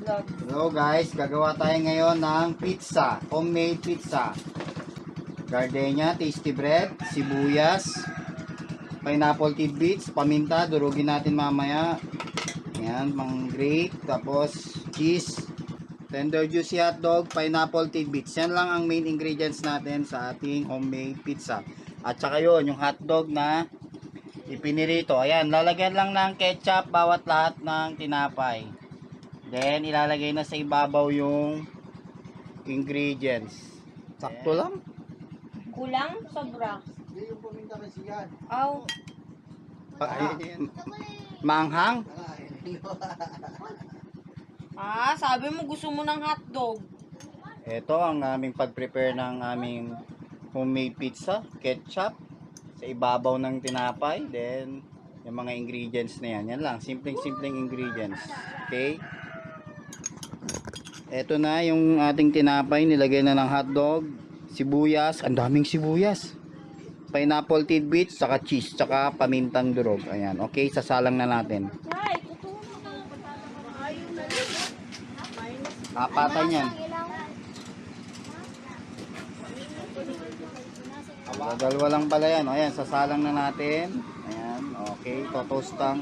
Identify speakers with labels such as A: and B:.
A: Vlog.
B: Hello guys, gagawa tayo ngayon ng pizza, homemade pizza. Gardenia, tasty bread, sibuyas, pineapple tidbits, paminta, durugin natin mamaya. Ayan, mang-grate, tapos cheese, tender juicy hotdog, pineapple tidbits. Yan lang ang main ingredients natin sa ating homemade pizza. At saka yun, yung hotdog na ipinirito. Ayan, lalagyan lang ng ketchup bawat lahat ng tinapay. Then, ilalagay na sa ibabaw yung ingredients. Sakto lang.
A: Kulang? Sobra?
C: Hindi yung paminta kasi yan.
A: Aw.
B: Maanghang.
A: Sabi mo gusto mo ng hotdog.
B: Ito ang aming pag-prepare ng aming homemade pizza. Ketchup sa ibabaw ng tinapay. Then, yung mga ingredients na yan. Yan lang. Simpleng ingredients. Okay? Ito na yung ating tinapay. Nilagay na ng hotdog, sibuyas. Ang daming sibuyas. Pineapple tidbits, saka cheese, saka pamintang durog. Ayan. Okay, sasalang na natin. Apatay niyan. Dalawa lang pala yan. Ayan, sasalang na natin. Ayan. Okay, totoastang.